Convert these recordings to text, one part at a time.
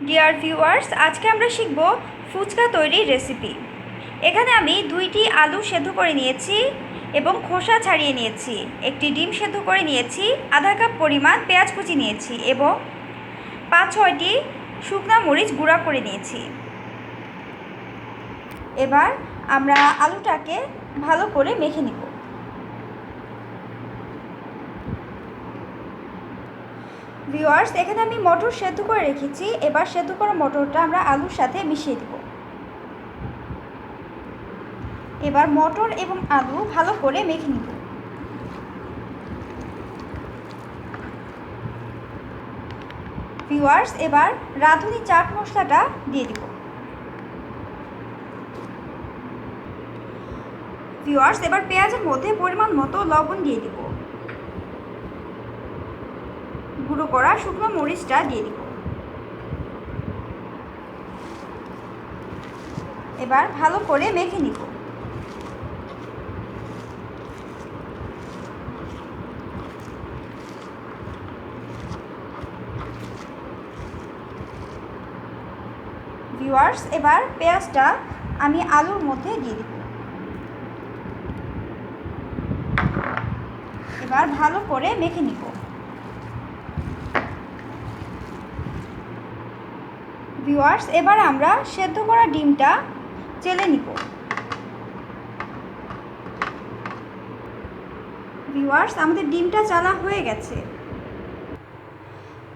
Dear viewers, আজকে আমরা শিখব ফুচকা তৈরির রেসিপি। এখানে আমি 2টি আলু সেদ্ধ করে নিয়েছি এবং খোসা ছাড়িয়ে নিয়েছি, একটি ডিম সেদ্ধ করে নিয়েছি, আধা কাপ পরিমাণ পেঁয়াজ কুচি নিয়েছি এবং 5-6টি শুকনা মরিচ গুঁড়া করে নিয়েছি। এবার আমরা আলুটাকে ভালো করে মেখে নিব। ভিউয়ার্স, এখানে আমি মটর সেদ্ধ করে রেখেছি। এবার সেদ্ধ করা মটরটা আমরা আলুর সাথে মিশিয়ে দেব। এবার মটর এবং আলু ভালো করে মেখে নিব। ভিউয়ার্স, এবার রাঁধুনি চাট মশলাটা দিয়ে দিব। ভিউয়ার্স, এবার পেঁয়াজের মধ্যে পরিমাণ মতো লবণ দিয়ে দিব। গুঁড়ো করা শুকনো মরিচটা দিয়ে দিব। এবার ভালো করে মেখে নিব। ভিউয়ার্স, এবার পেঁয়াজটা আমি আলুর মধ্যে দিয়ে দিব। এবার ভালো করে মেখে নিব। ভিউয়ার্স, এবার আমরা সেদ্ধ করা ডিমটা চেলে নিব। ভিউয়ার্স, আমাদের ডিমটা চালা হয়ে গেছে।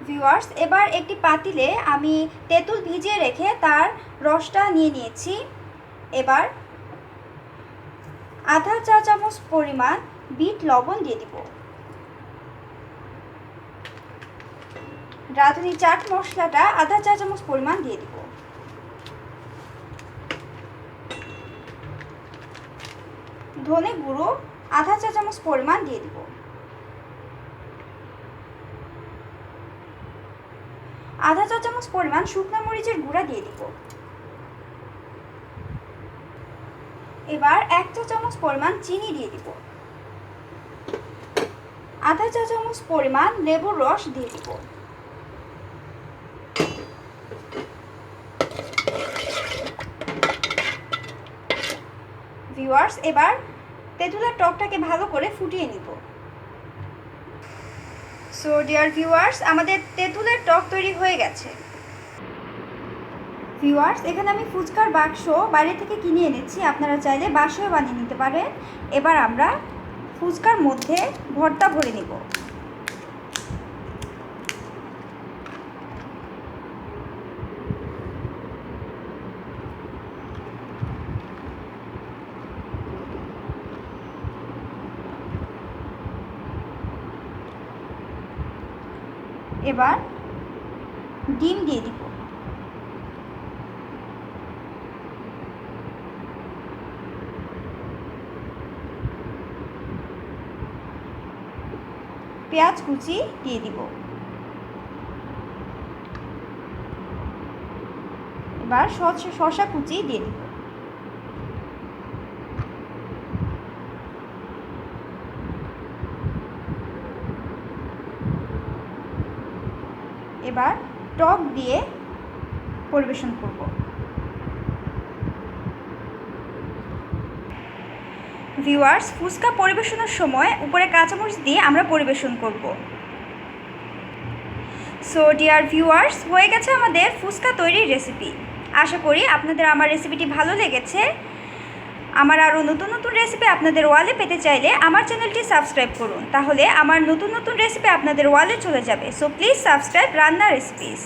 ভিউয়ার্স, এবার একটি পাতিলে আমি তেঁতুল ভিজিয়ে রেখে তার রসটা নিয়ে নিয়েছি। এবার আধা চা চামচ পরিমাণ বিট লবণ দিয়ে দিব। রাঁধুনি চাট মশলাটা আধা চা চামচ পরিমাণ দিয়ে দিব। ধনে গুঁড়ো আধা চা চামচ পরিমাণ দিয়ে দিব। আধা চা চামচ পরিমাণ শুকনো মরিচের গুঁড়া দিয়ে দিব। এবার 1 চা চামচ পরিমাণ চিনি দিয়ে দিব। আধা চা চামচ পরিমাণ লেবুর রস দিয়ে দিব। ভিউয়ার্স, এবার তেঁতুলের টকটাকে ভালো করে ফুটিয়ে নিব। সো ডিয়ার ভিউয়ার্স, আমাদের তেঁতুলের টক তৈরি হয়ে গেছে। ভিউয়ার্স, এখানে আমি ফুচকার বাক্স বাইরে থেকে কিনে এনেছি, আপনারা চাইলে বাসায় বানিয়ে নিতে পারেন। এবার আমরা ফুচকার মধ্যে ভর্তা ভরে নিব। এবার ডিম দিয়ে দিব। পেঁয়াজ কুচি দিয়ে দিব। এবার শসা কুচি দিয়ে দিব। এবার টক দিয়ে পরিবেশন করব। ভিউয়ার্স, ফুচকা পরিবেশনের সময় উপরে কাঁচামরিচ দিয়ে আমরা পরিবেশন করব। সো ডিয়ার ভিউয়ার্স, হয়ে গেছে আমাদের ফুচকা তৈরির রেসিপি। আশা করি আপনাদের আমার রেসিপিটি ভালো লেগেছে। আমার আরও নতুন নতুন রেসিপি আপনাদের ওয়ালে পেতে চাইলে আমার চ্যানেলটি সাবস্ক্রাইব করুন, তাহলে আমার নতুন নতুন রেসিপি আপনাদের ওয়ালে চলে যাবে। সো প্লিজ সাবস্ক্রাইব রান্না রেসিপিস।